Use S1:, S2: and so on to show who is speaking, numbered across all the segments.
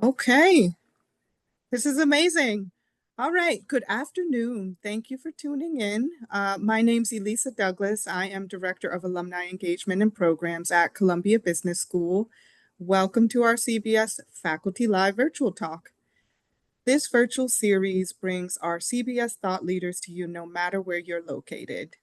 S1: Okay, this is amazing. All right, good afternoon. Thank you for tuning in. My name's Elisa Douglas. I am Director of Alumni Engagement and Programs at Columbia Business School. Welcome to our CBS Faculty Live Virtual Talk. This virtual series brings our CBS thought leaders to you no matter where you're located.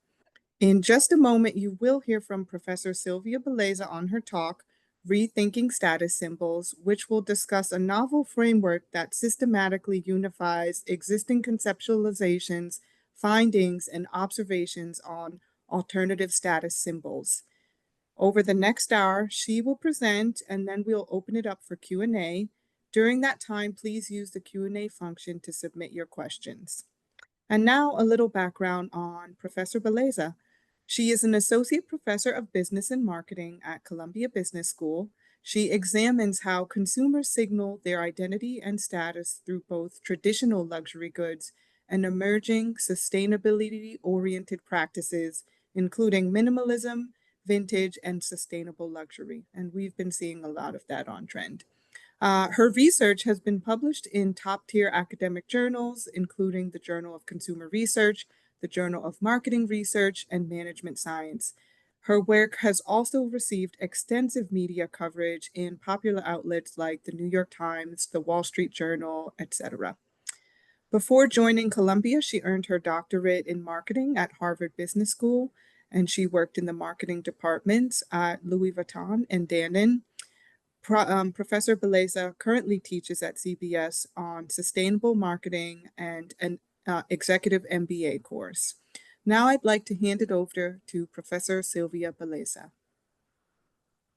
S1: In just a moment, you will hear from Professor Silvia Bellezza on her talk, Rethinking Status Symbols, which will discuss a novel framework that systematically unifies existing conceptualizations, findings, and observations on alternative status symbols. Over the next hour, she will present, and then we'll open it up for Q&A. During that time, please use the Q&A function to submit your questions. And now a little background on Professor Bellezza. She is an associate professor of business and marketing at Columbia Business School. She examines how consumers signal their identity and status through both traditional luxury goods and emerging sustainability-oriented practices, including minimalism, vintage, and sustainable luxury. And we've been seeing a lot of that on trend. Her research has been published in top-tier academic journals, including the Journal of Consumer Research, the Journal of Marketing Research, and Management Science. Her work has also received extensive media coverage in popular outlets like the New York Times, the Wall Street Journal, etc. Before joining Columbia, she earned her doctorate in marketing at Harvard Business School, and she worked in the marketing departments at Louis Vuitton and Dannon. Professor Bellezza currently teaches at CBS on sustainable marketing and an executive MBA course. Now I'd like to hand it over to Professor Silvia Bellezza.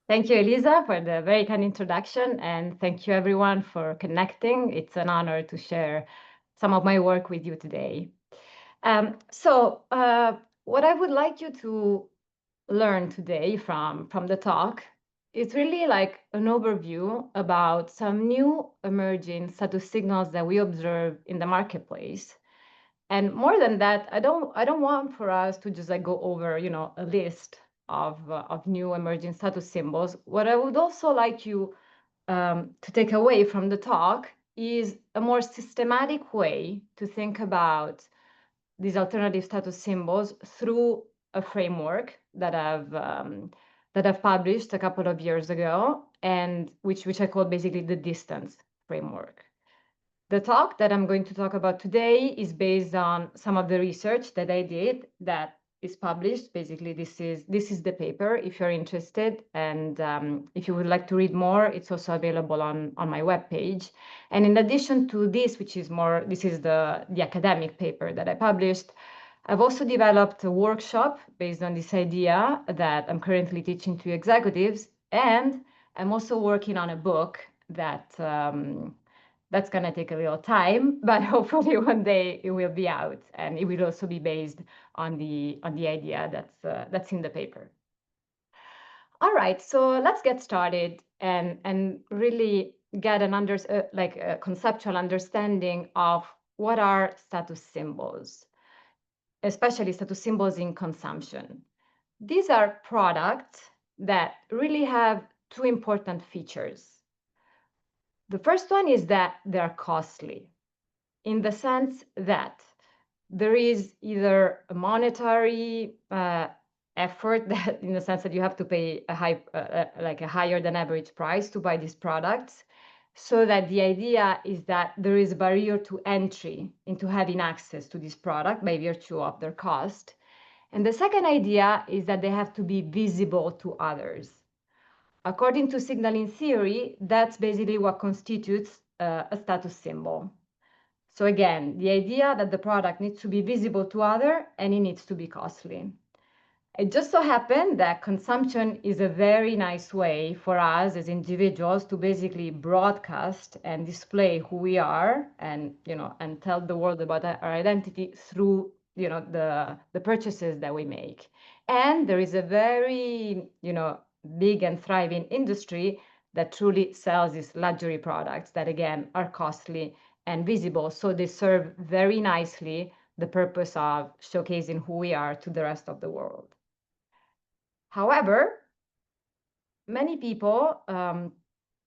S2: Thank you, Elisa, for the very kind introduction, and thank you everyone for connecting. It's an honor to share some of my work with you today. What I would like you to learn today from the talk is really like an overview about some new emerging status signals that we observe in the marketplace. And more than that, I don't want for us to just like go over, a list of new emerging status symbols. What I would also like you to take away from the talk is a more systematic way to think about these alternative status symbols through a framework that I've published a couple of years ago, and which I call basically the distance framework. The talk that I'm going to talk about today is based on some of the research that I did that is published. Basically, this is the paper if you're interested, and if you would like to read more, it's also available on my webpage. And in addition to this, which is more, this is the academic paper that I published, I've also developed a workshop based on this idea that I'm currently teaching to executives, and I'm also working on a book that that's going to take a little time, but hopefully one day it will be out, and it will also be based on the idea that's in the paper. All right, so let's get started and really get a conceptual understanding of what are status symbols, especially status symbols in consumption. These are products that really have two important features. The first one is that they're costly, in the sense that there is either a monetary effort, that in the sense that you have to pay a higher than average price to buy these products, so that the idea is that there is a barrier to entry into having access to this product by virtue of their cost. And the second idea is that they have to be visible to others. According to signaling theory, that's basically what constitutes a status symbol. So again, the idea that the product needs to be visible to others and it needs to be costly. It just so happened that consumption is a very nice way for us as individuals to basically broadcast and display who we are, and and tell the world about our identity through the purchases that we make. And there is a very big and thriving industry that truly sells these luxury products that again are costly and visible, so they serve very nicely the purpose of showcasing who we are to the rest of the world. However, many people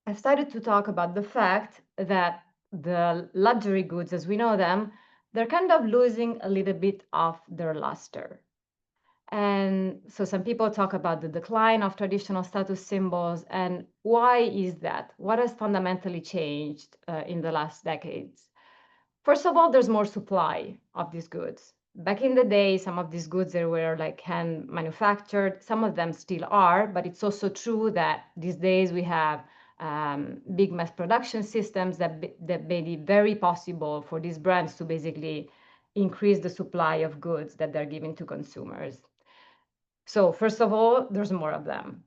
S2: I've started to talk about the fact that the luxury goods, as we know them, they're kind of losing a little bit of their luster. And so some people talk about the decline of traditional status symbols. And why is that? What has fundamentally changed in the last decades? First of all, there's more supply of these goods. Back in the day, some of these goods they were like hand manufactured. Some of them still are, but it's also true that these days we have big mass production systems that made it very possible for these brands to basically increase the supply of goods that they're giving to consumers. So first of all, there's more of them.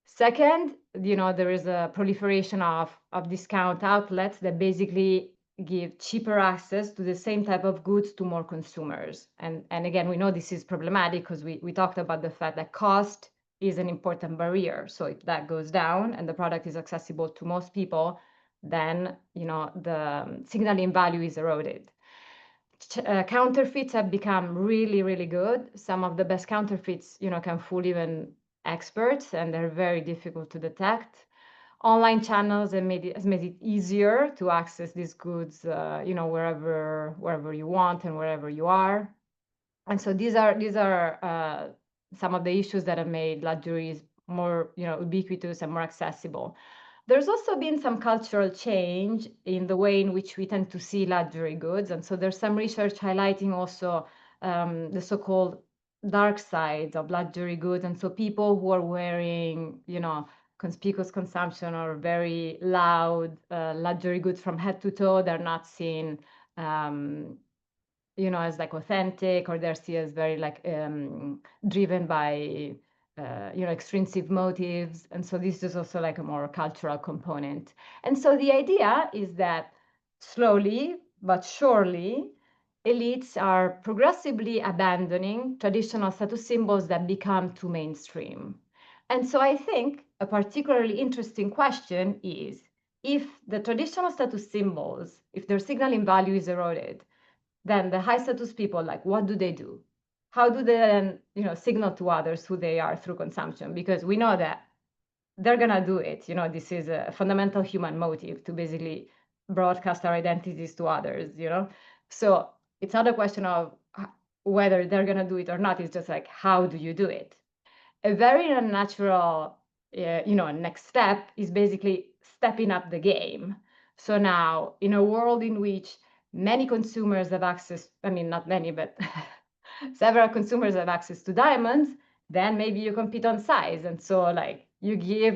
S2: Second, there is a proliferation of discount outlets that basically give cheaper access to the same type of goods to more consumers. And again, we know this is problematic because we talked about the fact that cost is an important barrier. So if that goes down and the product is accessible to most people, then the signaling value is eroded. Counterfeits have become really, really good. Some of the best counterfeits, can fool even experts, and they're very difficult to detect. Online channels has made it easier to access these goods, wherever you want and wherever you are. And so these are some of the issues that have made luxuries more, ubiquitous and more accessible. There's also been some cultural change in the way in which we tend to see luxury goods. And so there's some research highlighting also the so-called dark sides of luxury goods. And so people who are wearing, conspicuous consumption or very loud luxury goods from head to toe, they're not seen as like authentic, or they're seen as very like driven by extrinsic motives. And so this is also like a more cultural component. And so the idea is that slowly but surely, elites are progressively abandoning traditional status symbols that become too mainstream. And so I think a particularly interesting question is, if the traditional status symbols, if their signaling value is eroded, then the high status people, like, what do they do? How do they then, signal to others who they are through consumption? Because we know that they're gonna do it. This is a fundamental human motive to basically broadcast our identities to others. So it's not a question of whether they're gonna do it or not. It's just like, how do you do it? A very unnatural, next step is basically stepping up the game. So now, in a world in which many consumers have access, I mean, not many, but several consumers have access to diamonds, then maybe you compete on size. And so, like, you give,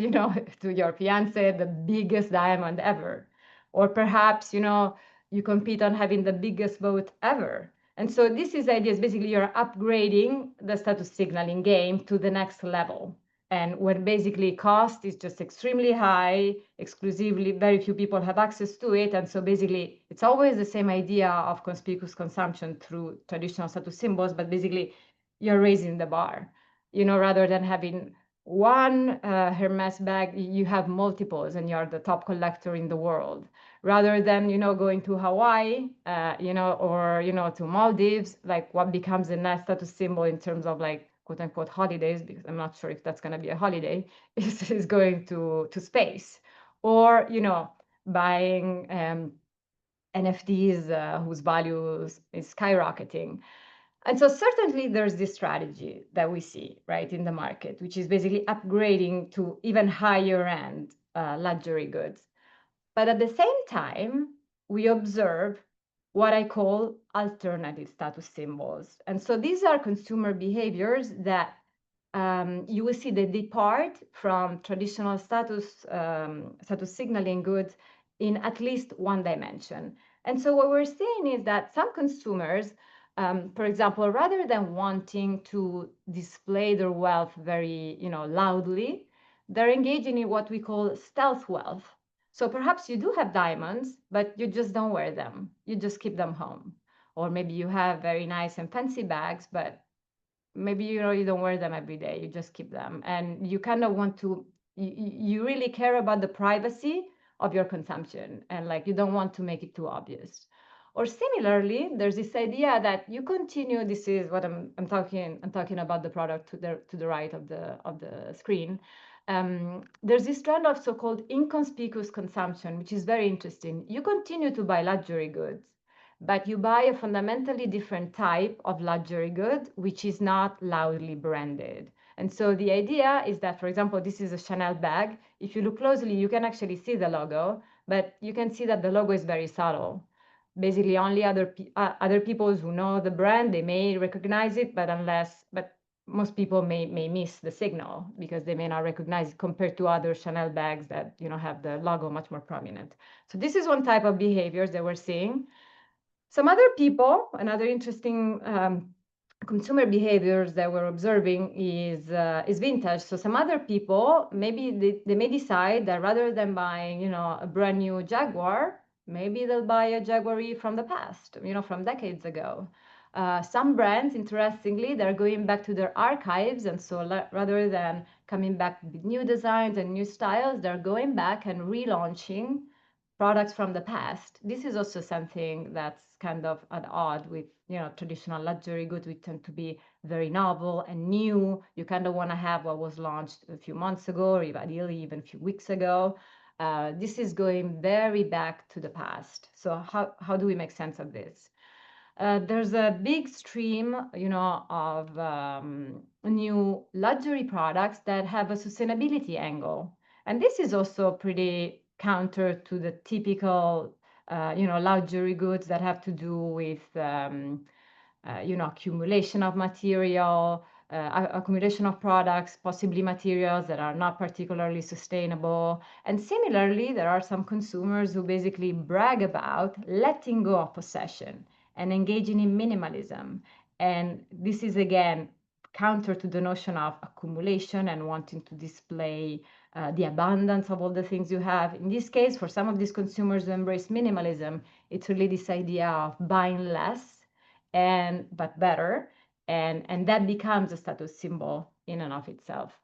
S2: to your fiance the biggest diamond ever. Or perhaps, you compete on having the biggest boat ever. And so this is idea is basically you're upgrading the status signaling game to the next level. And when basically cost is just extremely high, exclusively, very few people have access to it. And so basically it's always the same idea of conspicuous consumption through traditional status symbols, but basically you're raising the bar, rather than having one Hermes bag, you have multiples and you're the top collector in the world. Rather than, going to Hawaii, or, to Maldives, like what becomes a nice status symbol in terms of like quote unquote holidays, because I'm not sure if that's going to be a holiday, is going to space. Or, buying NFTs whose value is skyrocketing. And so certainly there's this strategy that we see, right, in the market, which is basically upgrading to even higher end luxury goods. But at the same time, we observe what I call alternative status symbols. And so these are consumer behaviors that you will see they depart from traditional status signaling goods in at least one dimension. And so what we're seeing is that some consumers, for example, rather than wanting to display their wealth very, loudly, they're engaging in what we call stealth wealth. So perhaps you do have diamonds, but you just don't wear them. You just keep them home. Or maybe you have very nice and fancy bags, but maybe you don't wear them every day, you just keep them, and you kind of want to you really care about the privacy of your consumption, and like you don't want to make it too obvious. Or similarly, there's this idea that you continue, this is what I'm talking about the product to the right of the screen. there's this trend of so-called inconspicuous consumption, which is very interesting. You continue to buy luxury goods, but you buy a fundamentally different type of luxury good, which is not loudly branded. And so the idea is that, for example, this is a Chanel bag. If you look closely, you can actually see the logo, but you can see that the logo is very subtle. Basically, only other people who know the brand, they may recognize it, but most people may miss the signal because they may not recognize it compared to other Chanel bags that have the logo much more prominent. So this is one type of behaviors that we're seeing. Some other people, another interesting consumer behaviors that we're observing is vintage. So some other people, maybe they may decide that rather than buying a brand new Jaguar, maybe they'll buy a Jaguar from the past, from decades ago. Some brands, interestingly, they're going back to their archives, and so rather than coming back with new designs and new styles, they're going back and relaunching products from the past. This is also something that's kind of at odds with traditional luxury goods, which tend to be very novel and new. You kind of want to have what was launched a few months ago, or ideally even a few weeks ago. This is going very back to the past. So how do we make sense of this? There's a big stream, of new luxury products that have a sustainability angle. And this is also pretty counter to the typical, luxury goods that have to do with, accumulation of material, accumulation of products, possibly materials that are not particularly sustainable. And similarly, there are some consumers who basically brag about letting go of possession and engaging in minimalism. And this is, again, counter to the notion of accumulation and wanting to display the abundance of all the things you have. In this case, for some of these consumers who embrace minimalism, it's really this idea of buying less but better, and that becomes a status symbol in and of itself.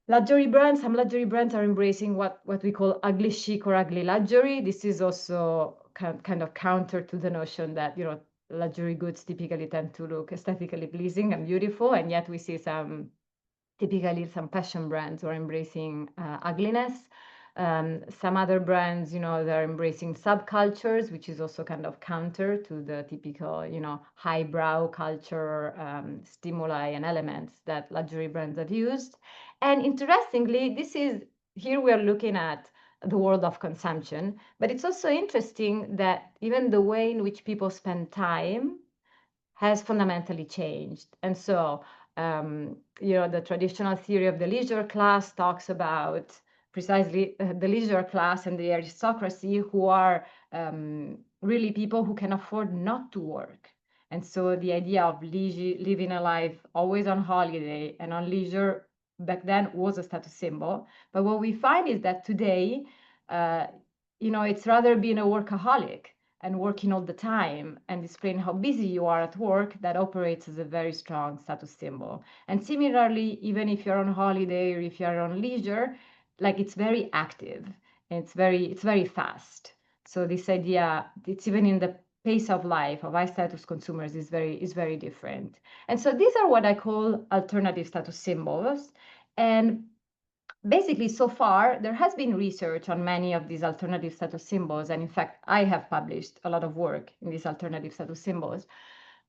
S2: Some luxury brands are embracing what we call ugly chic or ugly luxury. This is also kind of counter to the notion that luxury goods typically tend to look aesthetically pleasing and beautiful, and yet we see typically some fashion brands who are embracing ugliness. Some other brands, they're embracing subcultures, which is also kind of counter to the typical, highbrow culture stimuli and elements that luxury brands have used. And interestingly, here we are looking at the world of consumption, but it's also interesting that even the way in which people spend time has fundamentally changed. And so, the traditional theory of the leisure class talks about precisely the leisure class and the aristocracy, who are really people who can afford not to work. And so the idea of living a life always on holiday and on leisure back then was a status symbol. But what we find is that today, it's rather being a workaholic and working all the time and displaying how busy you are at work that operates as a very strong status symbol. And similarly, even if you're on holiday or if you're on leisure, like, it's very active and it's very fast. So this idea, it's even in the pace of life of high status consumers is very different. And so these are what I call alternative status symbols. And basically, so far, there has been research on many of these alternative status symbols. And in fact, I have published a lot of work in these alternative status symbols.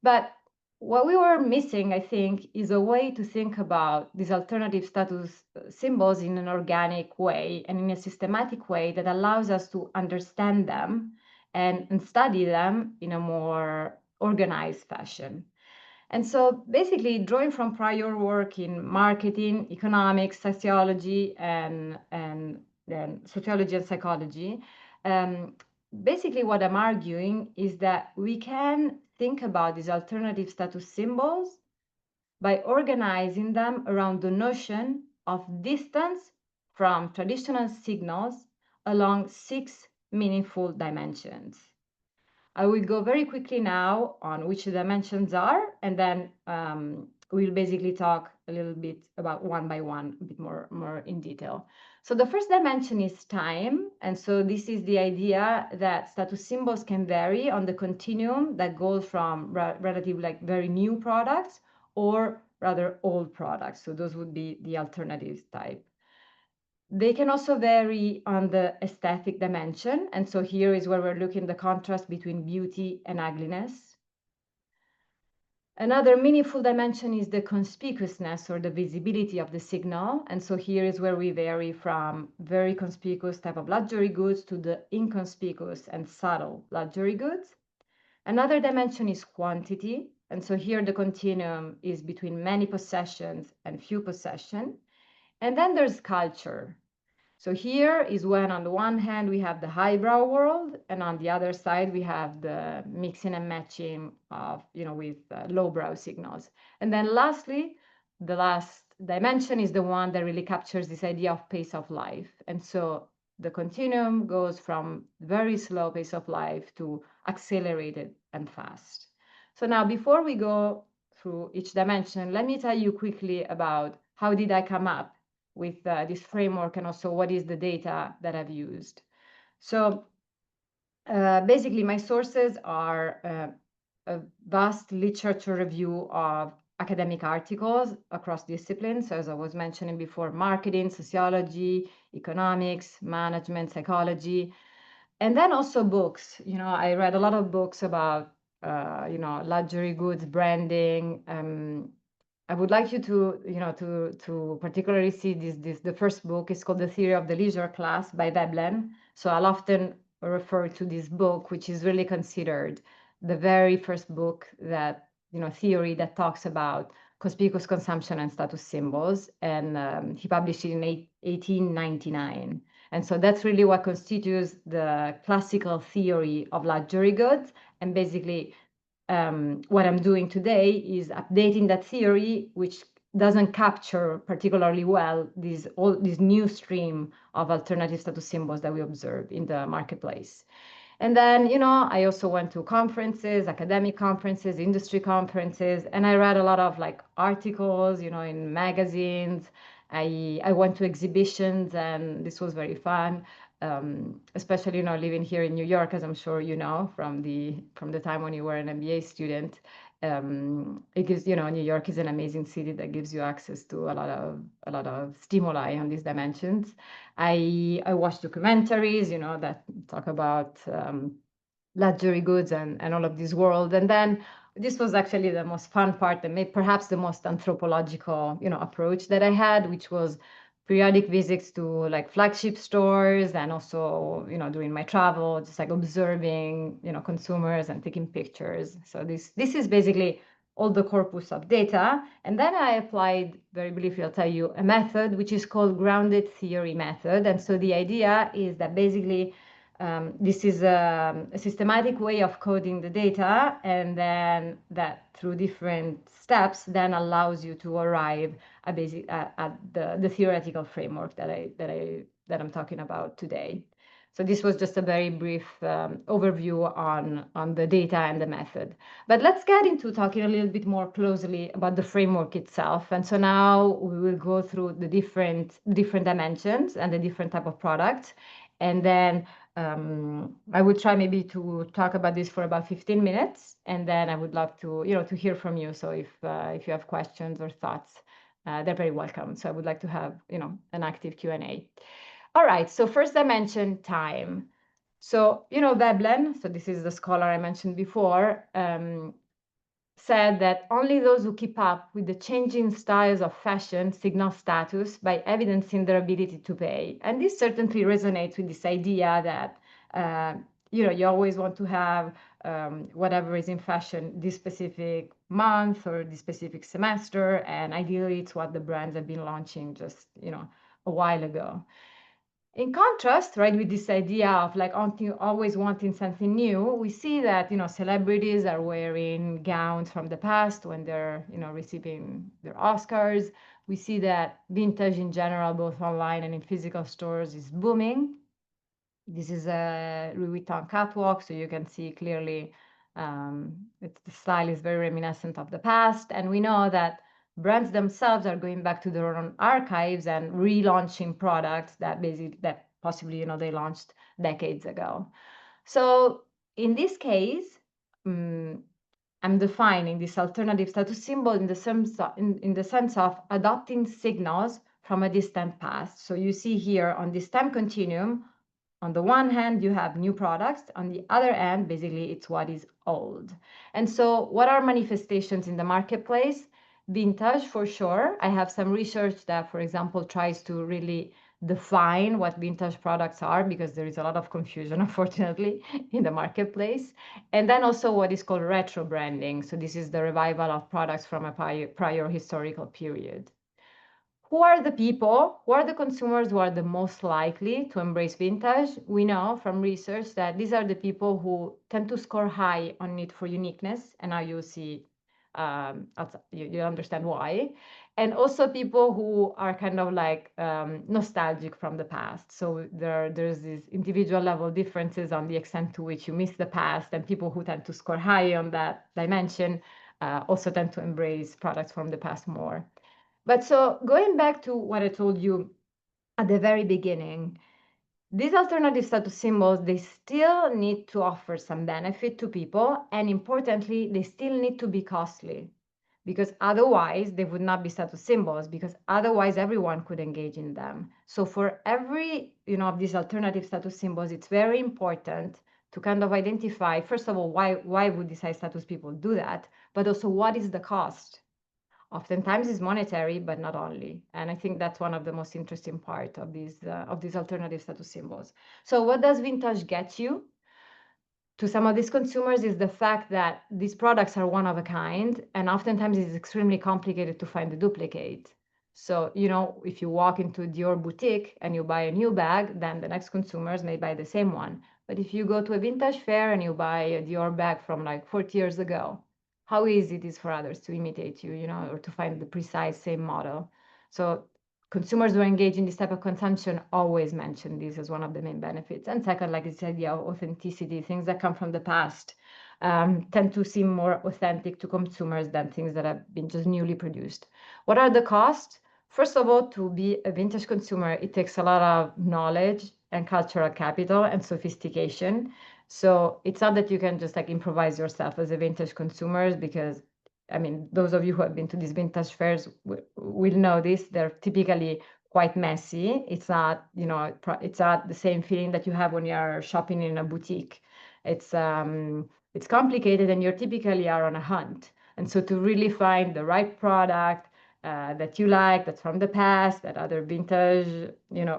S2: But what we were missing, I think, is a way to think about these alternative status symbols in an organic way and in a systematic way that allows us to understand them and study them in a more organized fashion. And so basically, drawing from prior work in marketing, economics, sociology, and then sociology and psychology, basically what I'm arguing is that we can think about these alternative status symbols by organizing them around the notion of distance from traditional signals along 6 meaningful dimensions. I will go very quickly now on which the dimensions are, and then we'll basically talk a little bit about one by one, a bit more in detail. So the first dimension is time. And so this is the idea that status symbols can vary on the continuum that goes from relative, like very new products or rather old products. So those would be the alternatives type. They can also vary on the aesthetic dimension. And so here is where we're looking at the contrast between beauty and ugliness. Another meaningful dimension is the conspicuousness or the visibility of the signal. And so here is where we vary from very conspicuous type of luxury goods to the inconspicuous and subtle luxury goods. Another dimension is quantity. And so here the continuum is between many possessions and few possessions. And then there's culture. So here is when on the one hand we have the highbrow world, and on the other side we have the mixing and matching of, with lowbrow signals. And then lastly, the last dimension is the one that really captures this idea of pace of life. And so the continuum goes from very slow pace of life to accelerated and fast. So now before we go through each dimension, let me tell you quickly about how did I come up with this framework, and also what is the data that I've used. So basically my sources are a vast literature review of academic articles across disciplines. So as I was mentioning before, marketing, sociology, economics, management, psychology, and then also books. I read a lot of books about luxury goods, branding. I would like you to particularly see the first book is called The Theory of the Leisure Class by Veblen. So I'll often refer to this book, which is really considered the very first book that, theory that talks about conspicuous consumption and status symbols. And he published it in 1899. And so that's really what constitutes the classical theory of luxury goods. And basically, what I'm doing today is updating that theory, which doesn't capture particularly well this new stream of alternative status symbols that we observe in the marketplace. And then, I also went to conferences, academic conferences, industry conferences, and I read a lot of articles, in magazines. I went to exhibitions, and this was very fun. Especially living here in New York, as I'm sure you know from the time when you were an MBA student. It gives, New York is an amazing city that gives you access to a lot of stimuli on these dimensions. I watched documentaries, that talk about luxury goods and all of this world. And then this was actually the most fun part, and perhaps the most anthropological, approach that I had, which was periodic visits to flagship stores, and also, during my travel, just observing, consumers and taking pictures. So this is basically all the corpus of data. And then I applied, very briefly, I'll tell you, a method which is called grounded theory method. And so the idea is that basically this is a systematic way of coding the data, and then that through different steps then allows you to arrive at the theoretical framework that I'm talking about today. So this was just a very brief overview on the data and the method. But let's get into talking a little bit more closely about the framework itself. And so now we will go through the different dimensions and the different type of products. And then I would try maybe to talk about this for about 15 minutes, and then I would love to, to hear from you. So if you have questions or thoughts, they're very welcome. So I would like to have, an active Q&A. All right, so first dimension, time. So, Veblen, so this is the scholar I mentioned before, said that only those who keep up with the changing styles of fashion signal status by evidencing their ability to pay. And this certainly resonates with this idea that, you always want to have whatever is in fashion this specific month or this specific semester. And ideally, it's what the brands have been launching just, a while ago. In contrast, right, with this idea of always wanting something new, we see that, celebrities are wearing gowns from the past when they're, receiving their Oscars. We see that vintage in general, both online and in physical stores, is booming. This is a Louis Vuitton catwalk, so you can see clearly the style is very reminiscent of the past. And we know that brands themselves are going back to their own archives and relaunching products that possibly, they launched decades ago. So in this case, I'm defining this alternative status symbol in the sense of adopting signals from a distant past. So you see here on this time continuum, on the one hand, you have new products. On the other hand, basically, it's what is old. And so what are manifestations in the marketplace? Vintage, for sure. I have some research that, for example, tries to really define what vintage products are, because there is a lot of confusion, unfortunately, in the marketplace. And then also what is called retro branding. So this is the revival of products from a prior historical period. Who are the people, who are the consumers who are the most likely to embrace vintage? We know from research that these are the people who tend to score high on need for uniqueness, and now you see, you understand why. And also people who are kind of like nostalgic from the past. So there's these individual level differences on the extent to which you miss the past, and people who tend to score high on that dimension also tend to embrace products from the past more. But so going back to what I told you at the very beginning, these alternative status symbols, they still need to offer some benefit to people. And importantly, they still need to be costly, because otherwise they would not be status symbols, because otherwise everyone could engage in them. So for every, of these alternative status symbols, it's very important to kind of identify, first of all, why would these high status people do that? But also, what is the cost? Oftentimes it's monetary, but not only. And I think that's one of the most interesting part of these alternative status symbols. So what does vintage get you? To some of these consumers is the fact that these products are one of a kind, and oftentimes it's extremely complicated to find a duplicate. So, if you walk into Dior boutique and you buy a new bag, then the next consumers may buy the same one. But if you go to a vintage fair and you buy a Dior bag from like 40 years ago, how easy it is for others to imitate you, or to find the precise same model. So consumers who engage in this type of consumption always mention this as one of the main benefits. And second, like this idea of authenticity, things that come from the past tend to seem more authentic to consumers than things that have been just newly produced. What are the costs? First of all, to be a vintage consumer, it takes a lot of knowledge and cultural capital and sophistication. So it's not that you can just like improvise yourself as a vintage consumer, because those of you who have been to these vintage fairs will know this. They're typically quite messy. It's not, it's not the same feeling that you have when you're shopping in a boutique. It's complicated, and you typically are on a hunt. And so to really find the right product that you like, that's from the past, that other vintage,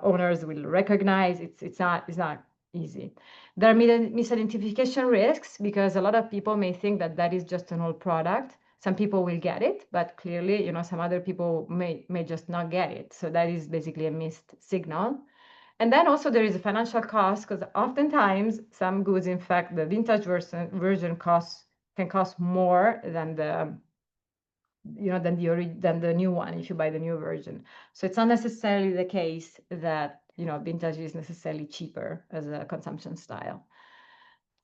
S2: owners will recognize, it's not easy. There are misidentification risks, because a lot of people may think that that is just an old product. Some people will get it, but clearly, some other people may just not get it. So that is basically a missed signal. And then also there is a financial cost, because oftentimes some goods, in fact, the vintage version can cost more than the than the new one if you buy the new version. So it's not necessarily the case that vintage is necessarily cheaper as a consumption style.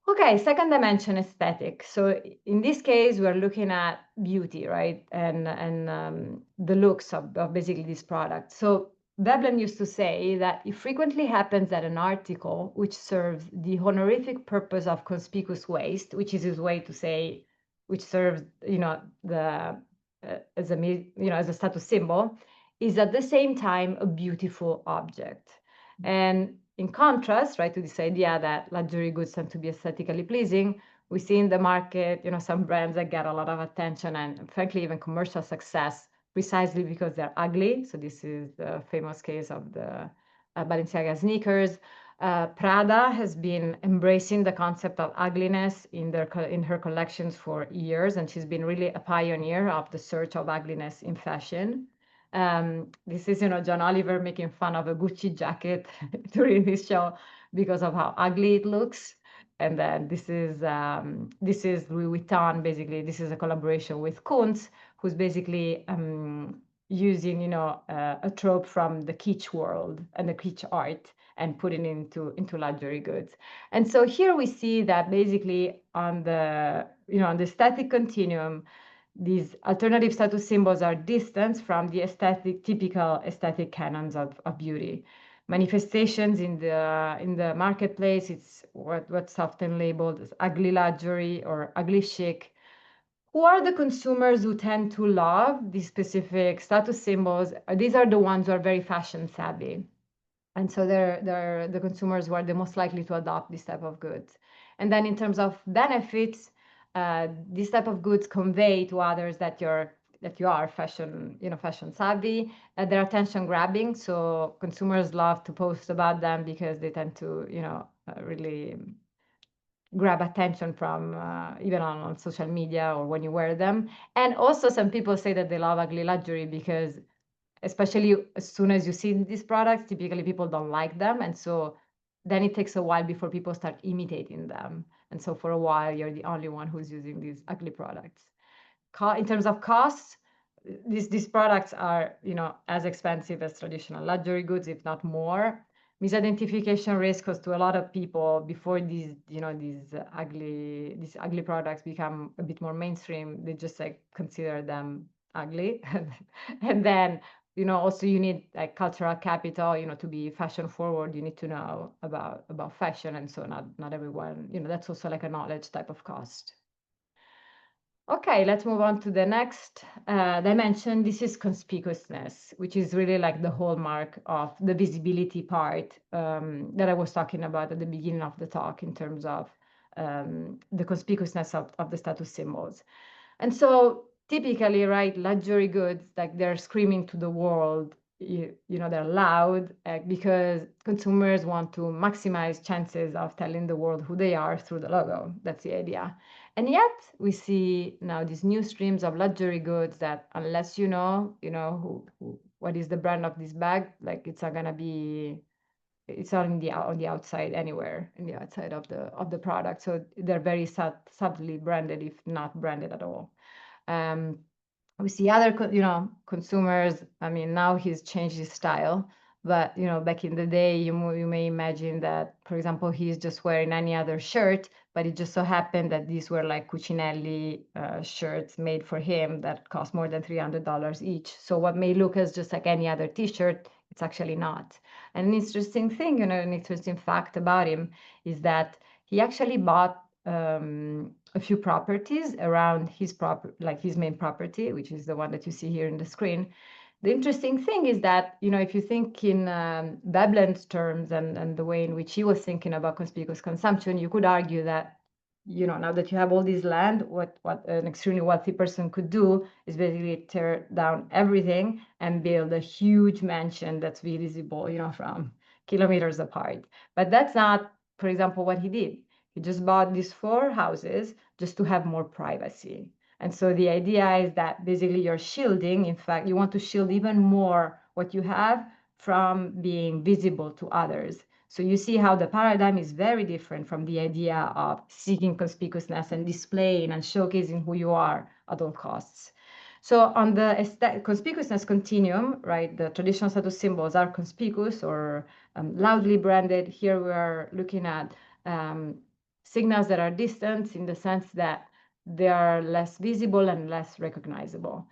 S2: Okay, second dimension, aesthetic. So in this case, we're looking at beauty, right? And the looks of basically this product. So Veblen used to say that it frequently happens that an article which serves the honorific purpose of conspicuous waste, which is his way to say, which serves, as a status symbol, is at the same time a beautiful object. And in contrast, right, to this idea that luxury goods tend to be aesthetically pleasing, we see in the market, some brands that get a lot of attention and frankly even commercial success precisely because they're ugly. So this is the famous case of the Balenciaga sneakers. Prada has been embracing the concept of ugliness in her collections for years, and she's been really a pioneer of the search of ugliness in fashion. This is, John Oliver making fun of a Gucci jacket during this show because of how ugly it looks. And then this is Louis Vuitton. Basically, this is a collaboration with Kunz, who's basically using, a trope from the kitsch world and the kitsch art and putting it into luxury goods. And so here we see that basically on the aesthetic continuum, these alternative status symbols are distanced from the typical aesthetic canons of beauty. Manifestations in the marketplace, it's what's often labeled as ugly luxury or ugly chic. Who are the consumers who tend to love these specific status symbols? These are the ones who are very fashion savvy. And so they're the consumers who are the most likely to adopt this type of goods. And then in terms of benefits, this type of goods convey to others that you are fashion, fashion savvy. They're attention grabbing, so consumers love to post about them because they tend to, really grab attention from even on social media or when you wear them. And also some people say that they love ugly luxury because especially as soon as you see these products, typically people don't like them. And so then it takes a while before people start imitating them. And so for a while, you're the only one who's using these ugly products. In terms of costs, these products are, as expensive as traditional luxury goods, if not more. Misidentification risk, because to a lot of people, before these ugly products become a bit more mainstream, they just like consider them ugly. And then, also you need like cultural capital, to be fashion forward, you need to know about fashion. And so not everyone, that's also like a knowledge type of cost. Okay, let's move on to the next dimension. This is conspicuousness, which is really like the hallmark of the visibility part that I was talking about at the beginning of the talk in terms of the conspicuousness of the status symbols. And so typically, right, luxury goods, like they're screaming to the world, they're loud because consumers want to maximize chances of telling the world who they are through the logo. That's the idea. And yet we see now these new streams of luxury goods that unless what is the brand of this bag, like it's not gonna be, it's not on the outside anywhere, in the outside of the product. So they're very subtly branded, if not branded at all. We see other, consumers. I mean, now he's changed his style, but back in the day, you may imagine that, for example, he's just wearing any other shirt, but it just so happened that these were like Cucinelli shirts made for him that cost more than $300 each. So what may look as just like any other T-shirt, it's actually not. And an interesting thing, an interesting fact about him is that he actually bought a few properties around his main property, which is the one that you see here in the screen. The interesting thing is that, if you think in Veblen's terms and the way in which he was thinking about conspicuous consumption, you could argue that, now that you have all this land, what an extremely wealthy person could do is basically tear down everything and build a huge mansion that's visible, from kilometers apart. But that's not, for example, what he did. He just bought these 4 houses just to have more privacy. And so the idea is that basically you're shielding, in fact, you want to shield even more what you have from being visible to others. So you see how the paradigm is very different from the idea of seeking conspicuousness and displaying and showcasing who you are at all costs. So on the conspicuousness continuum, right, the traditional status symbols are conspicuous or loudly branded. Here we are looking at signals that are distant in the sense that they are less visible and less recognizable.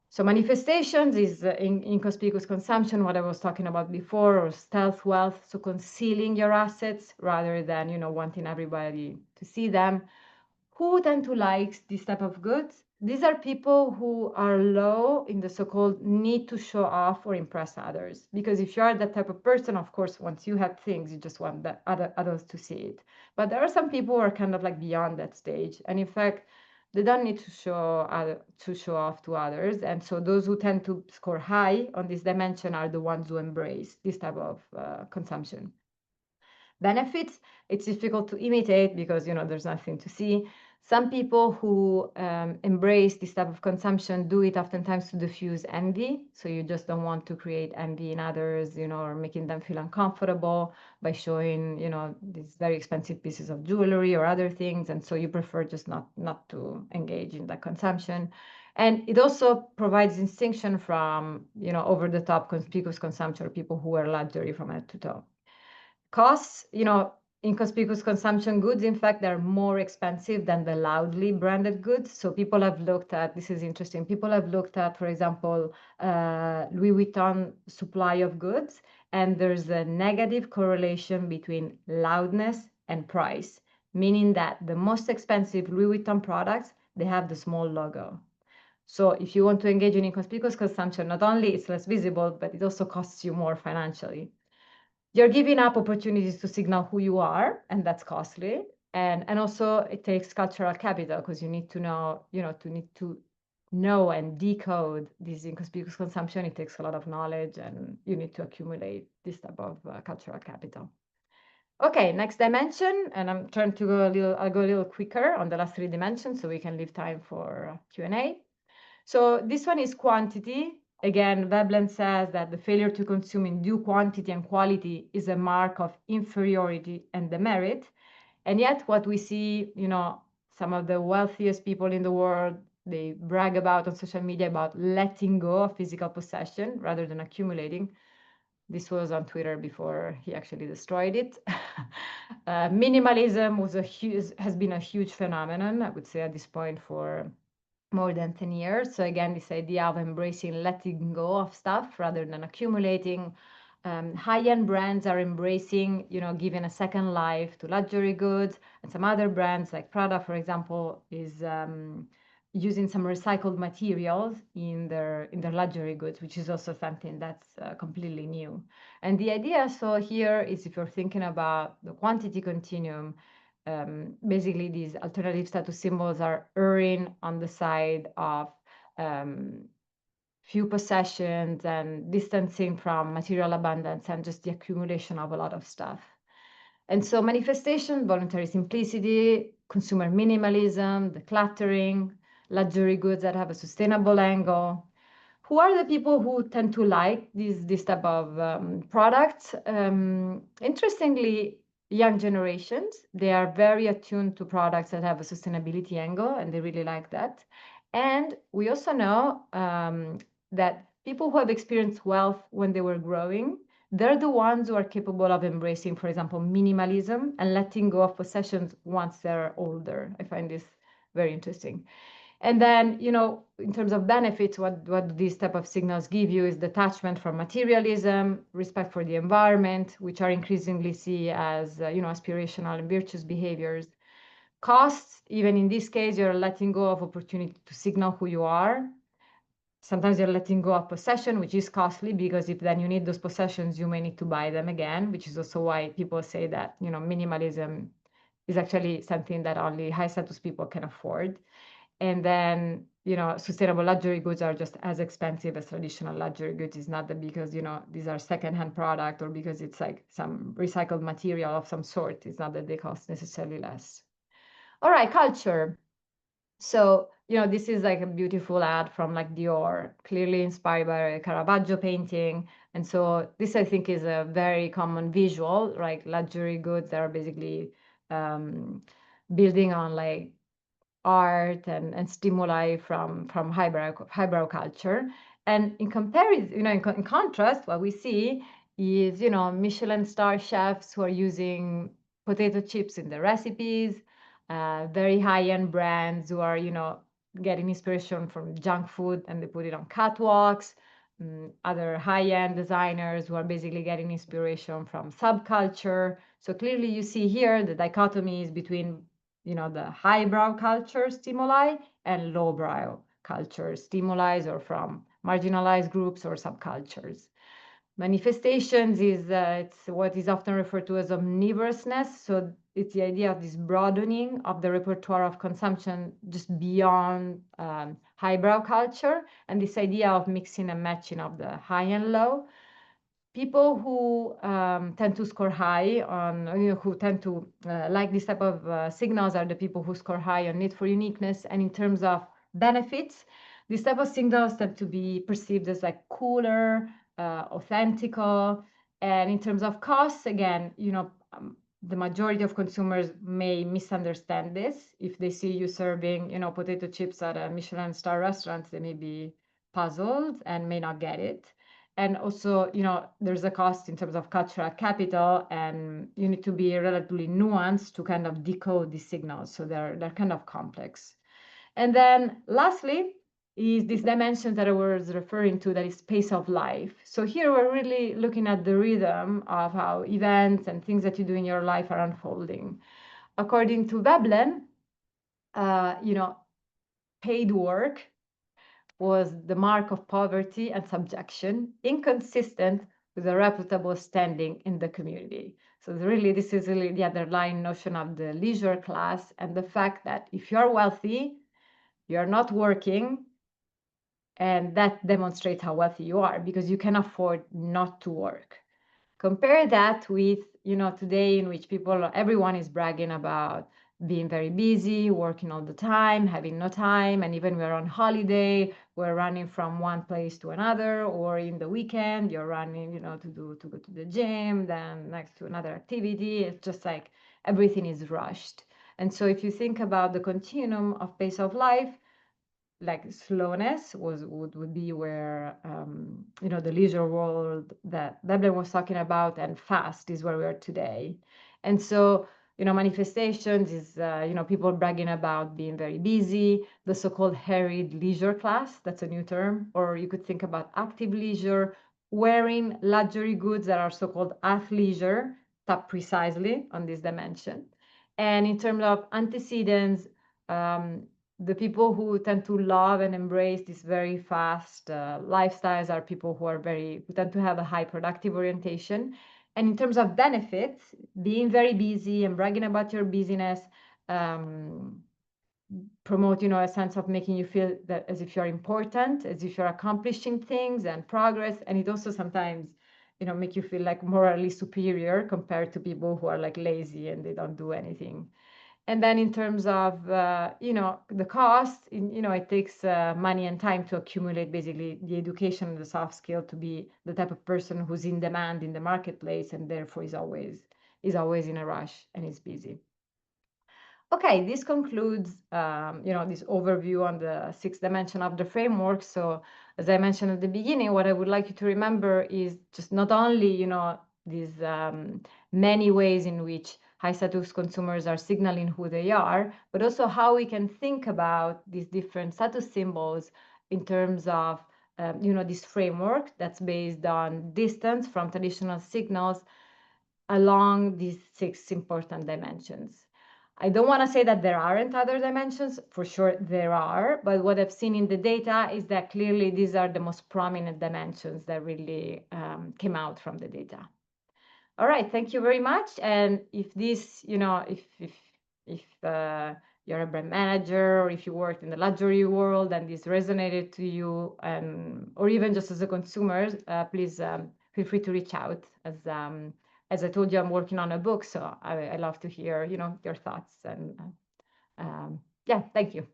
S2: So manifestations is inconspicuous consumption, what I was talking about before, or stealth wealth, so concealing your assets rather than, wanting everybody to see them. Who tend to like this type of goods? These are people who are low in the so-called need to show off or impress others. Because if you are that type of person, of course, once you have things, you just want that others to see it. But there are some people who are kind of like beyond that stage. And in fact, they don't need to show off to others. And so those who tend to score high on this dimension are the ones who embrace this type of consumption. Benefits, it's difficult to imitate because there's nothing to see. Some people who embrace this type of consumption do it oftentimes to diffuse envy. So you just don't want to create envy in others, or making them feel uncomfortable by showing, these very expensive pieces of jewelry or other things. And so you prefer just not to engage in that consumption. And it also provides distinction from, over-the-top conspicuous consumption, or people who wear luxury from head to toe. Costs, inconspicuous consumption goods, in fact, they're more expensive than the loudly branded goods. So people have looked at, this is interesting, people have looked at, for example, Louis Vuitton supply of goods, and there's a negative correlation between loudness and price, meaning that the most expensive Louis Vuitton products they have the small logo. So if you want to engage in inconspicuous consumption, not only it's less visible, but it also costs you more financially. You're giving up opportunities to signal who you are, and that's costly. And also it takes cultural capital, because you need to know, to know and decode this inconspicuous consumption. It takes a lot of knowledge, and you need to accumulate this type of cultural capital. Okay, next dimension, and I'm trying to I'll go a little quicker on the last 3 dimensions so we can leave time for Q&A. So this one is quantity. Again, Veblen says that the failure to consume in due quantity and quality is a mark of inferiority and demerit. And yet what we see, some of the wealthiest people in the world, they brag about on social media about letting go of physical possession rather than accumulating. This was on Twitter before he actually destroyed it. Minimalism has been a huge phenomenon, I would say, at this point for more than 10 years. So again, this idea of embracing letting go of stuff rather than accumulating. High-end brands are embracing, giving a second life to luxury goods, and some other brands like Prada, for example, is using some recycled materials in their luxury goods, which is also something that's completely new. And the idea so here is, if you're thinking about the quantity continuum, basically these alternative status symbols are erring on the side of few possessions and distancing from material abundance and just the accumulation of a lot of stuff. And so manifestation, voluntary simplicity, consumer minimalism, decluttering, luxury goods that have a sustainable angle. Who are the people who tend to like this type of products? Interestingly, young generations, they are very attuned to products that have a sustainability angle, and they really like that. And we also know that people who have experienced wealth when they were growing, they're the ones who are capable of embracing, for example, minimalism and letting go of possessions once they're older. I find this very interesting. And then, in terms of benefits, what these type of signals give you is detachment from materialism, respect for the environment, which are increasingly seen as, aspirational and virtuous behaviors. Costs, even in this case, you're letting go of opportunity to signal who you are. Sometimes you're letting go of possession, which is costly, because if then you need those possessions, you may need to buy them again, which is also why people say that, minimalism is actually something that only high status people can afford. And then, sustainable luxury goods are just as expensive as traditional luxury goods. It's not that because, these are secondhand product or because it's like some recycled material of some sort. It's not that they cost necessarily less. All right, culture. So, this is like a beautiful ad from like Dior, clearly inspired by a Caravaggio painting. And so this, I think, is a very common visual, right? Luxury goods that are basically building on like art and stimuli from highbrow culture. And in comparison, in contrast, what we see is, Michelin star chefs who are using potato chips in their recipes, very high-end brands who are, getting inspiration from junk food and they put it on catwalks, other high-end designers who are basically getting inspiration from subculture. So clearly you see here the dichotomy is between the highbrow culture stimuli and lowbrow culture stimuli, or from marginalized groups or subcultures. Manifestations is it's what is often referred to as omnivorousness. So it's the idea of this broadening of the repertoire of consumption just beyond highbrow culture, and this idea of mixing and matching of the high and low. People who tend to score high on, who tend to like this type of signals are the people who score high on need for uniqueness. And in terms of benefits, these type of signals tend to be perceived as like cooler, authentical. And in terms of costs, again, the majority of consumers may misunderstand this. If they see you serving, potato chips at a Michelin star restaurant, they may be puzzled and may not get it. And also, there's a cost in terms of cultural capital, and you need to be relatively nuanced to kind of decode these signals. So they're kind of complex. And then lastly is this dimension that I was referring to, that is pace of life. So here we're really looking at the rhythm of how events and things that you do in your life are unfolding. According to Veblen, paid work was the mark of poverty and subjection, inconsistent with a reputable standing in the community. So really, this is really the underlying notion of the leisure class and the fact that if you're wealthy, you're not working, and that demonstrates how wealthy you are because you can afford not to work. Compare that with, today in which everyone is bragging about being very busy, working all the time, having no time, and even we're on holiday, we're running from one place to another, or in the weekend, you're running, to go to the gym, then next to another activity. It's just like everything is rushed. And so if you think about the continuum of pace of life, like slowness would be where the leisure world that Veblen was talking about, and fast is where we are today. And so manifestations is people bragging about being very busy, the so-called harried leisure class, that's a new term. Or you could think about active leisure, wearing luxury goods that are so-called athleisure, tap precisely on this dimension. And in terms of antecedents, the people who tend to love and embrace these very fast lifestyles are people who tend to have a high productive orientation. And in terms of benefits, being very busy and bragging about your busyness promote, a sense of making you feel that as if you're important, as if you're accomplishing things and progress. And it also sometimes, make you feel like morally superior compared to people who are like lazy and they don't do anything. And then in terms of, the cost, it takes money and time to accumulate basically the education and the soft skill to be the type of person who's in demand in the marketplace, and therefore is always in a rush and is busy. Okay, this concludes, this overview on the sixth dimension of the framework. So as I mentioned at the beginning, what I would like you to remember is just not only, these many ways in which high status consumers are signaling who they are, but also how we can think about these different status symbols in terms of, this framework that's based on distance from traditional signals along these six important dimensions. I don't want to say that there aren't other dimensions. For sure there are, but what I've seen in the data is that clearly these are the most prominent dimensions that really came out from the data. All right, thank you very much. And if this, if you're a brand manager, or if you worked in the luxury world and this resonated to you, or even just as a consumer, please feel free to reach out. As I told you, I'm working on a book, so I love to hear, your thoughts. And yeah, thank you.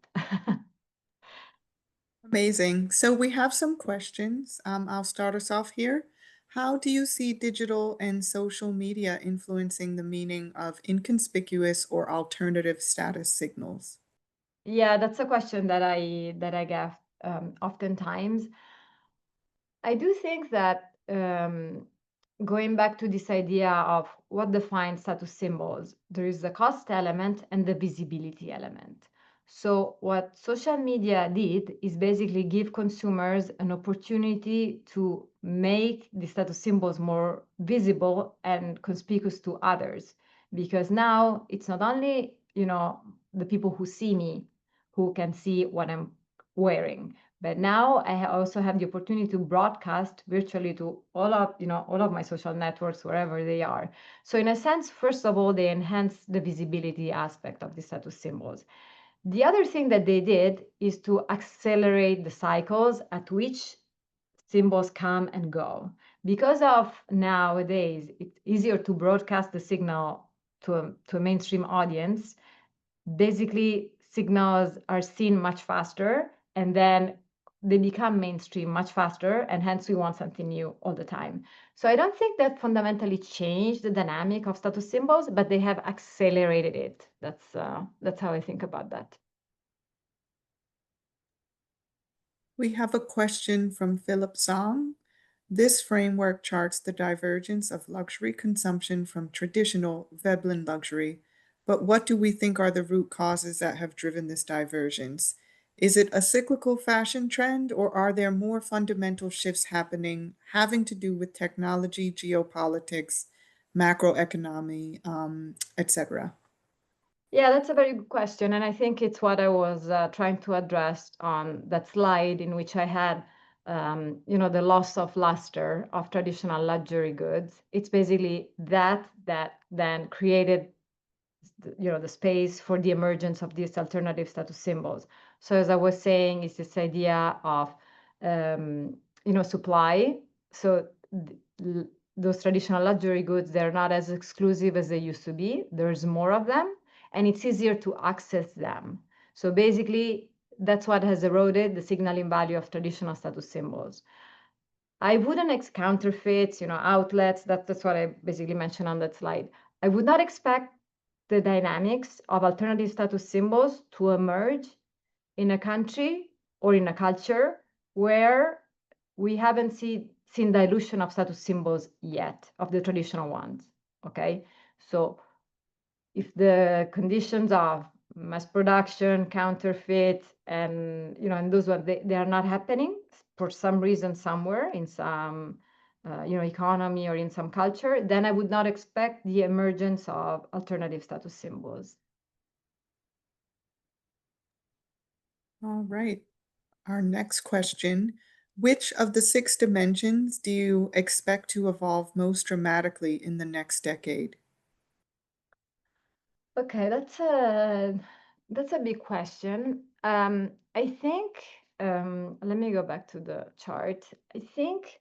S1: Amazing. So we have some questions. I'll start us off here. How do you see digital and social media influencing the meaning of inconspicuous or alternative status signals?
S2: Yeah, that's a question that I get oftentimes. I do think that going back to this idea of what defines status symbols, there is the cost element and the visibility element. So what social media did is basically give consumers an opportunity to make the status symbols more visible and conspicuous to others. Because now it's not only, the people who see me who can see what I'm wearing, but now I also have the opportunity to broadcast virtually to all of my social networks, wherever they are. So in a sense, first of all, they enhance the visibility aspect of the status symbols. The other thing that they did is to accelerate the cycles at which symbols come and go. Because of nowadays, it's easier to broadcast the signal to a mainstream audience. Basically, signals are seen much faster, and then they become mainstream much faster, and hence we want something new all the time. So I don't think that fundamentally changed the dynamic of status symbols, but they have accelerated it. That's how I think about that.
S1: We have a question from Philip Song. This framework charts the divergence of luxury consumption from traditional Veblen luxury, but what do we think are the root causes that have driven this divergence? Is it a cyclical fashion trend, or are there more fundamental shifts happening having to do with technology, geopolitics, macroeconomy, etc.?
S2: Yeah, that's a very good question. And I think it's what I was trying to address on that slide in which I had, the loss of luster of traditional luxury goods. It's basically that then created, the space for the emergence of these alternative status symbols. So as I was saying, it's this idea of, supply. So those traditional luxury goods, they're not as exclusive as they used to be. There's more of them, and it's easier to access them. So basically, that's what has eroded the signaling value of traditional status symbols. I wouldn't counterfeits, outlets. That's what I basically mentioned on that slide. I would not expect the dynamics of alternative status symbols to emerge in a country or in a culture where we haven't seen dilution of status symbols yet, of the traditional ones. Okay, so if the conditions of mass production, counterfeit, and and those ones they are not happening for some reason somewhere in some economy or in some culture, then I would not expect the emergence of alternative status symbols.
S1: All right. Our next question. Which of the 6 dimensions do you expect to evolve most dramatically in the next decade?
S2: Okay, that's a big question. I think, let me go back to the chart. I think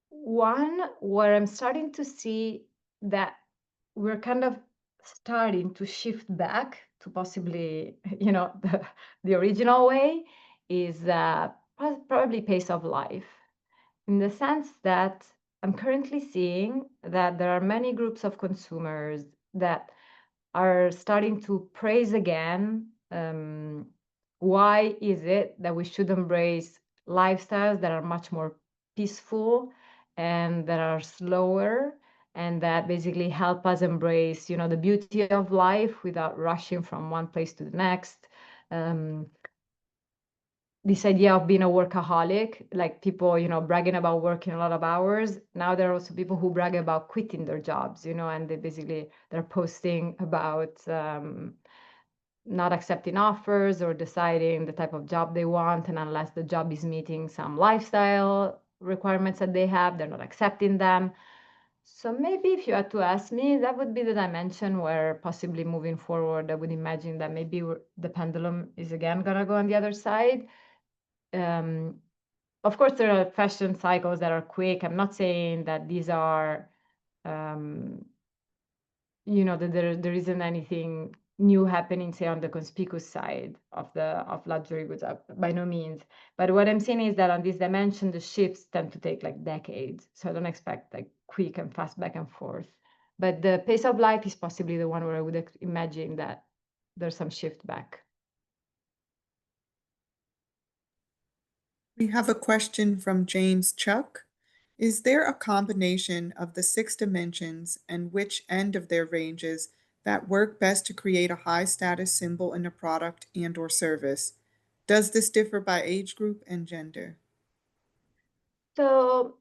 S2: one where I'm starting to see that we're kind of starting to shift back to possibly, the original way is probably pace of life, in the sense that I'm currently seeing that there are many groups of consumers that are starting to praise again, why is it that we should embrace lifestyles that are much more peaceful and that are slower, and that basically help us embrace the beauty of life without rushing from one place to the next. This idea of being a workaholic, like people, bragging about working a lot of hours. Now there are also people who brag about quitting their jobs, and they're posting about not accepting offers or deciding the type of job they want, and unless the job is meeting some lifestyle requirements that they have, they're not accepting them. So maybe if you had to ask me, that would be the dimension where possibly moving forward, I would imagine that maybe the pendulum is again gonna go on the other side. Of course, there are fashion cycles that are quick. I'm not saying that these are, that there isn't anything new happening, say, on the conspicuous side of luxury goods, by no means. But what I'm saying is that on this dimension, the shifts tend to take like decades. So I don't expect like quick and fast back and forth. But the pace of life is possibly the one where I would imagine that there's some shift back.
S1: We have a question from James Chuck. Is there a combination of the 6 dimensions and which end of their ranges that work best to create a high status symbol in a product and or service? Does this differ by age group and gender?
S2: So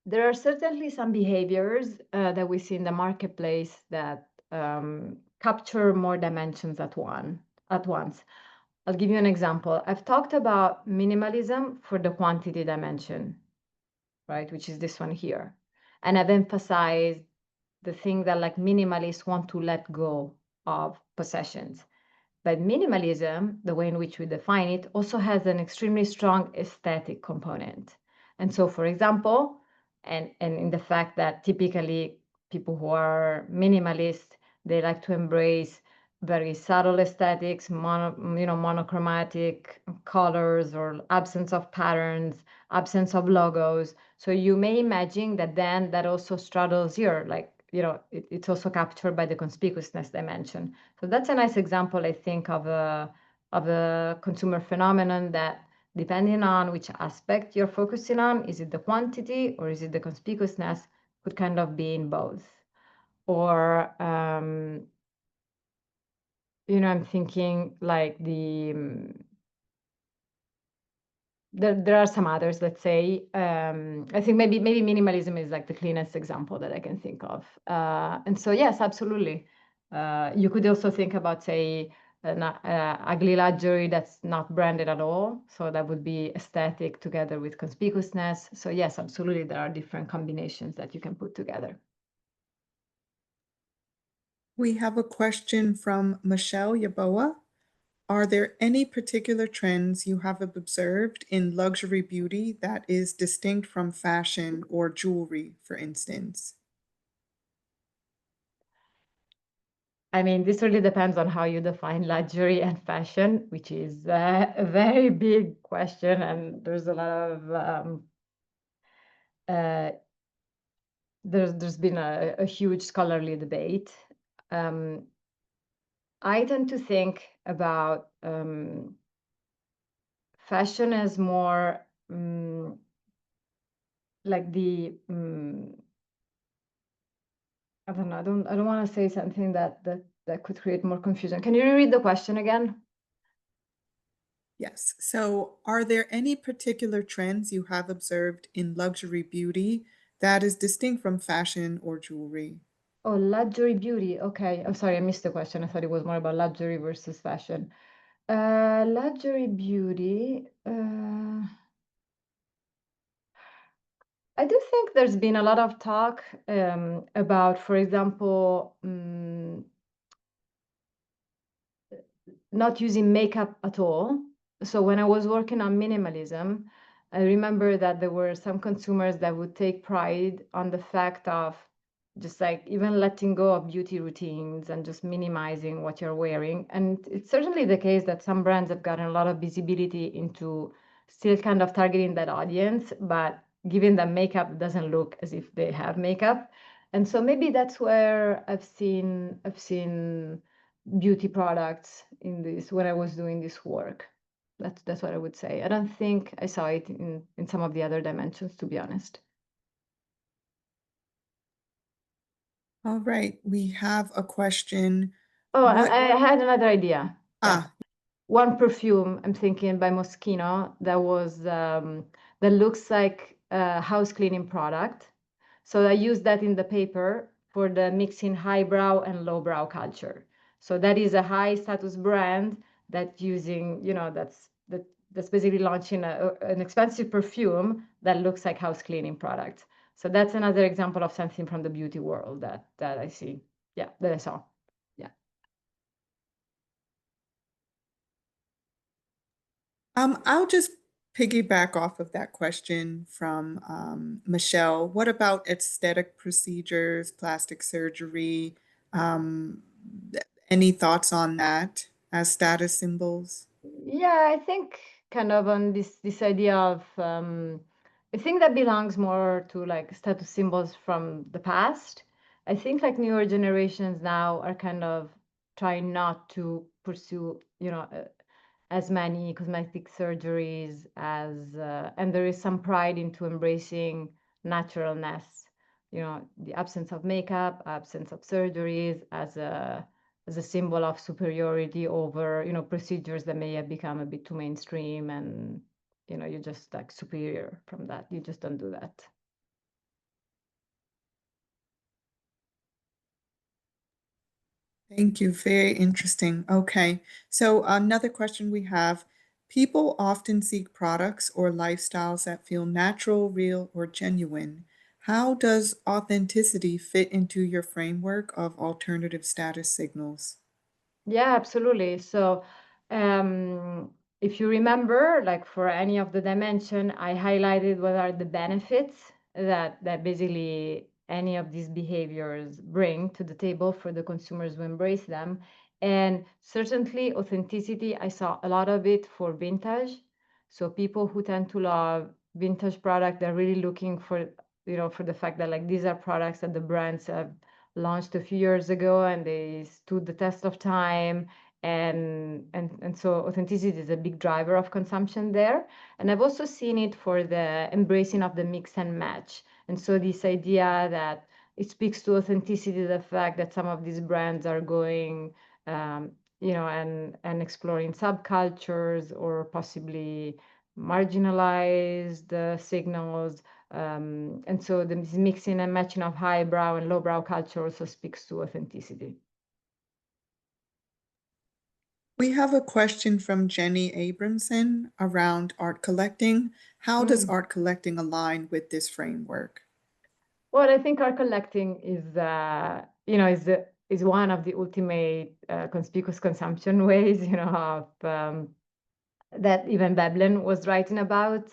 S2: there are certainly some behaviors that we see in the marketplace that capture more dimensions at once. I'll give you an example. I've talked about minimalism for the quantity dimension, right, which is this one here. And I've emphasized the thing that like minimalists want to let go of possessions. But minimalism, the way in which we define it, also has an extremely strong aesthetic component. And so, for example, and in the fact that typically people who are minimalist, they like to embrace very subtle aesthetics, monochromatic colors or absence of patterns, absence of logos. So you may imagine that then that also straddles here, like, it's also captured by the conspicuousness dimension. So that's a nice example, I think, of a consumer phenomenon that, depending on which aspect you're focusing on, is it the quantity or is it the conspicuousness, could kind of be in both. Or, I'm thinking like there are some others, let's say. I think maybe minimalism is like the cleanest example that I can think of. And so, yes, absolutely. You could also think about, say, an ugly luxury that's not branded at all. So that would be aesthetic together with conspicuousness. So yes, absolutely, there are different combinations that you can put together.
S1: We have a question from Michelle Yaboa. Are there any particular trends you have observed in luxury beauty that is distinct from fashion or jewelry, for instance?
S2: I mean, this really depends on how you define luxury and fashion, which is a very big question, and there's a lot of uh, there's been a huge scholarly debate. I tend to think about fashion as more like the I don't know. I don't want to say something that could create more confusion. Can you reread the question again?
S1: Yes. So, are there any particular trends you have observed in luxury beauty that is distinct from fashion or jewelry?
S2: Oh, luxury beauty. Okay. I'm sorry, I missed the question. I thought it was more about luxury versus fashion. Luxury beauty. I do think there's been a lot of talk about, for example, not using makeup at all. So when I was working on minimalism, I remember that there were some consumers that would take pride on the fact of just like even letting go of beauty routines and just minimizing what you're wearing. And it's certainly the case that some brands have gotten a lot of visibility into still kind of targeting that audience, but giving them makeup doesn't look as if they have makeup. And so maybe that's where I've seen beauty products in this when I was doing this work. That's what I would say. I don't think I saw it in some of the other dimensions, to be honest.
S1: All right, we have a question.
S2: Oh,
S1: What?
S2: I had another idea. Yeah.
S1: Ah,
S2: One perfume I'm thinking by Moschino that was that looks like a house cleaning product. So I used that in the paper for the mixing highbrow and lowbrow culture. So that is a high status brand that using, that's basically launching an expensive perfume that looks like house cleaning product. So that's another example of something from the beauty world that I see. Yeah, that I saw. Yeah.
S1: I'll just piggyback off of that question from Michelle. What about aesthetic procedures, plastic surgery? Um, any thoughts on that as status symbols?
S2: Yeah, I think kind of on this idea of I think that belongs more to like status symbols from the past. I think like newer generations now are kind of trying not to pursue, as many cosmetic surgeries as and there is some pride into embracing naturalness, the absence of makeup, absence of surgeries as a symbol of superiority over, procedures that may have become a bit too mainstream and, you're just like superior from that. You just don't do that.
S1: Thank you. Very interesting. Okay. So another question we have, people often seek products or lifestyles that feel natural, real, or genuine. How does authenticity fit into your framework of alternative status signals?
S2: Yeah, absolutely. So, if you remember, like for any of the dimension, I highlighted what are the benefits that basically any of these behaviors bring to the table for the consumers who embrace them. And certainly authenticity, I saw a lot of it for vintage. So people who tend to love vintage product, they're really looking for, for the fact that like these are products that the brands have launched a few years ago and they stood the test of time, and so authenticity is a big driver of consumption there. And I've also seen it for the embracing of the mix and match, and so this idea that it speaks to authenticity, the fact that some of these brands are going and exploring subcultures or possibly marginalized signals, and so this mixing and matching of highbrow and lowbrow culture also speaks to authenticity.
S1: We have a question from Jenny Abramson around art collecting. How does
S2: Mm.
S1: art collecting align with this framework?
S2: Well, I think art collecting is one of the ultimate conspicuous consumption ways, of that even Veblen was writing about.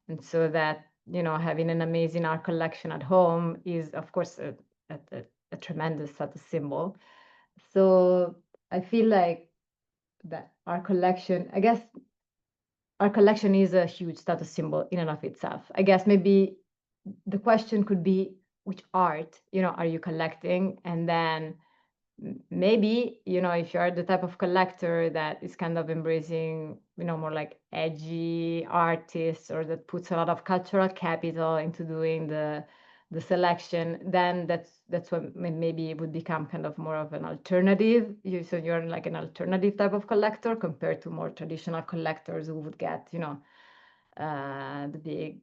S2: And so that, having an amazing art collection at home is, of course, a tremendous status symbol. So I feel like that our collection is a huge status symbol in and of itself. I guess maybe the question could be, which art, are you collecting? And then maybe, if you're the type of collector that is kind of embracing, more like edgy artists, or that puts a lot of cultural capital into doing the selection, then that's what maybe it would become kind of more of an alternative. So you're like an alternative type of collector compared to more traditional collectors who would get, the big,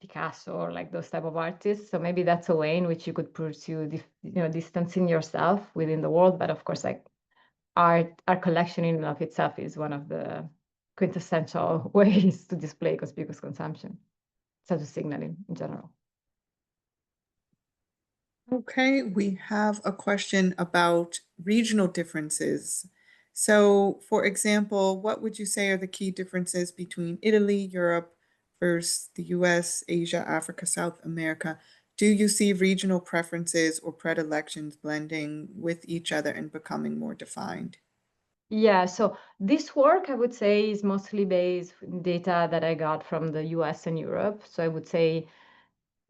S2: Picasso or like those type of artists. So maybe that's a way in which you could pursue, distancing yourself within the world. But of course, like our collection in and of itself is one of the quintessential ways to display conspicuous consumption, status signaling in general.
S1: Okay, we have a question about regional differences. So, for example, what would you say are the key differences between Italy, Europe versus the US, Asia, Africa, South America? Do you see regional preferences or predilections blending with each other and becoming more defined?
S2: Yeah, so this work, I would say, is mostly based in data that I got from the US and Europe. So I would say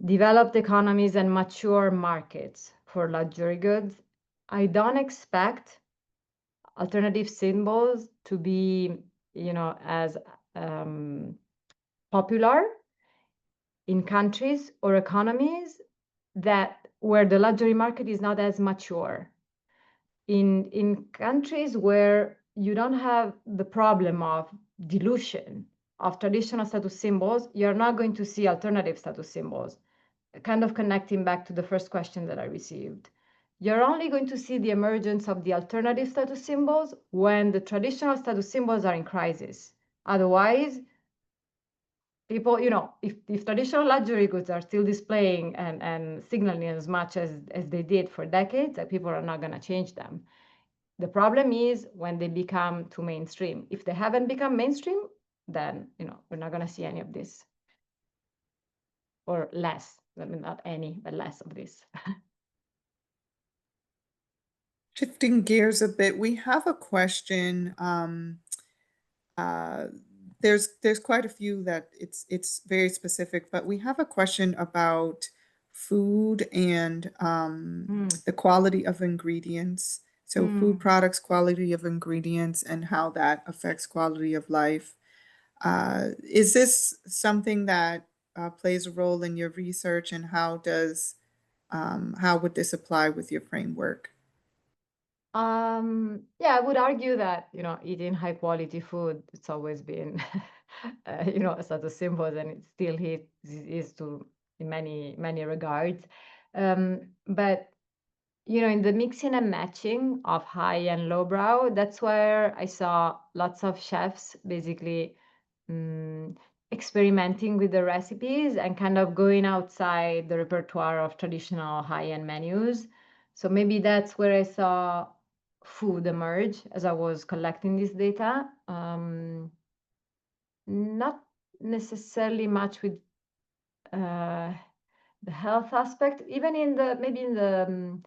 S2: developed economies and mature markets for luxury goods. I don't expect alternative symbols to be, as popular in countries or economies that where the luxury market is not as mature. In countries where you don't have the problem of dilution of traditional status symbols, you're not going to see alternative status symbols. Kind of connecting back to the first question that I received. You're only going to see the emergence of the alternative status symbols when the traditional status symbols are in crisis. Otherwise, people, if traditional luxury goods are still displaying and signaling as much as they did for decades, that people are not going to change them. The problem is when they become too mainstream. If they haven't become mainstream, then, we're not going to see any of this. Or less. I mean, not any, but less of this.
S1: Shifting gears a bit, we have a question. Uh, there's quite a few that it's very specific, but we have a question about food and the quality of ingredients. So food products, quality of ingredients, and how that affects quality of life. Is this something that plays a role in your research, and how would this apply with your framework?
S2: Yeah, I would argue that, eating high quality food, it's always been, a sort of symbol, and it still is to in many, many regards. But, in the mixing and matching of high and lowbrow, that's where I saw lots of chefs basically experimenting with the recipes and kind of going outside the repertoire of traditional high-end menus. So maybe that's where I saw food emerge as I was collecting this data. Not necessarily much with the health aspect, even maybe in the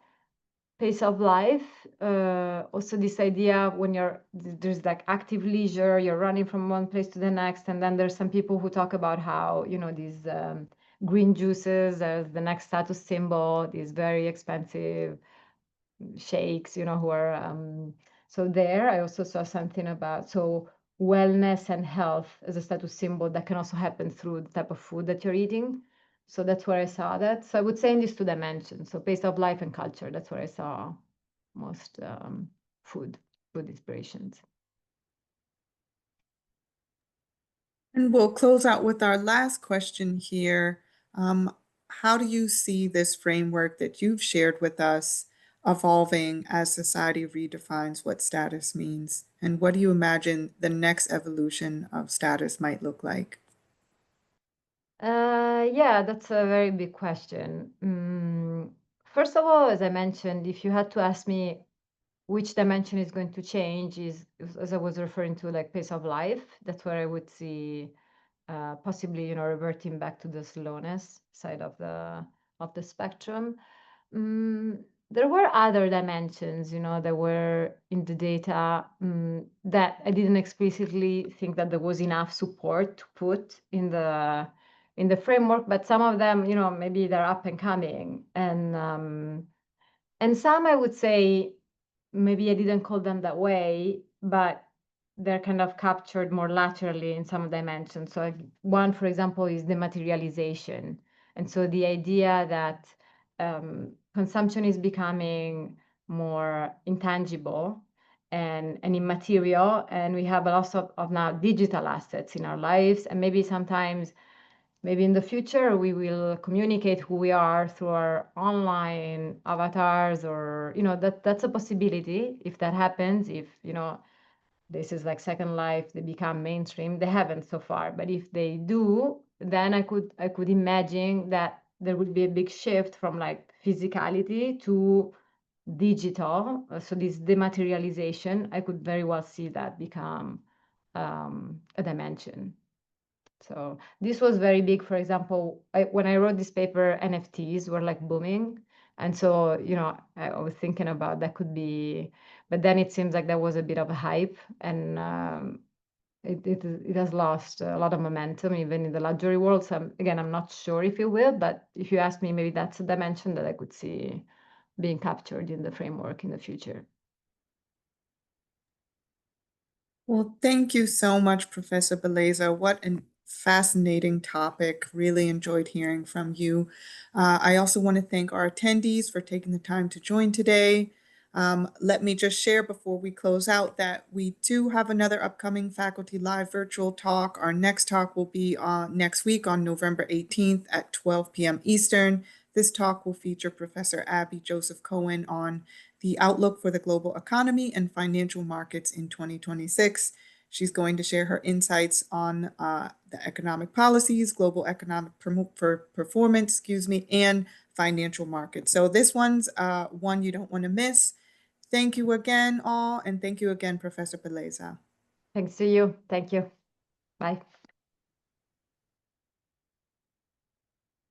S2: pace of life. Also this idea when there's like active leisure, you're running from one place to the next, and then there's some people who talk about how, these green juices as the next status symbol, these very expensive shakes, who are so there I also saw something about wellness and health as a status symbol that can also happen through the type of food that you're eating. So that's where I saw that. So I would say in these two dimensions, so pace of life and culture, that's where I saw most food inspirations.
S1: And we'll close out with our last question here. How do you see this framework that you've shared with us evolving as society redefines what status means? And what do you imagine the next evolution of status might look like?
S2: Yeah, that's a very big question. First of all, as I mentioned, if you had to ask me which dimension is going to change, is as I was referring to, like pace of life. That's where I would see possibly, reverting back to the slowness side of the spectrum. There were other dimensions, that were in the data, that I didn't explicitly think that there was enough support to put in the framework, but some of them, maybe they're up and coming, and some I would say maybe I didn't call them that way, but they're kind of captured more laterally in some dimensions. So one, for example, is dematerialization. And so the idea that consumption is becoming more intangible and immaterial, and we have a lot of now digital assets in our lives, and maybe sometimes, maybe in the future, we will communicate who we are through our online avatars, or, that's a possibility if that happens, if, this is like Second Life, they become mainstream. They haven't so far, but if they do, then I could imagine that there would be a big shift from like physicality to digital. So this dematerialization, I could very well see that become a dimension. So this was very big. For example, when I wrote this paper, NFTs were like booming. And so, I was thinking about that could be, but then it seems like there was a bit of a hype, and it has lost a lot of momentum, even in the luxury world. So again, I'm not sure if it will, but if you ask me, maybe that's a dimension that I could see being captured in the framework in the future.
S1: Well, thank you so much, Professor Bellezza. What a fascinating topic. Really enjoyed hearing from you. I also want to thank our attendees for taking the time to join today. Let me just share before we close out that we do have another upcoming Faculty Live virtual talk. Our next talk will be next week on November 18th at 12 p.m. Eastern. This talk will feature Professor Abby Joseph Cohen on the outlook for the global economy and financial markets in 2026. She's going to share her insights on the economic policies, global economic performance, and financial markets. So this one's one you don't want to miss. Thank you again, all, and thank you again, Professor Bellezza.
S2: Thanks to you. Thank you. Bye.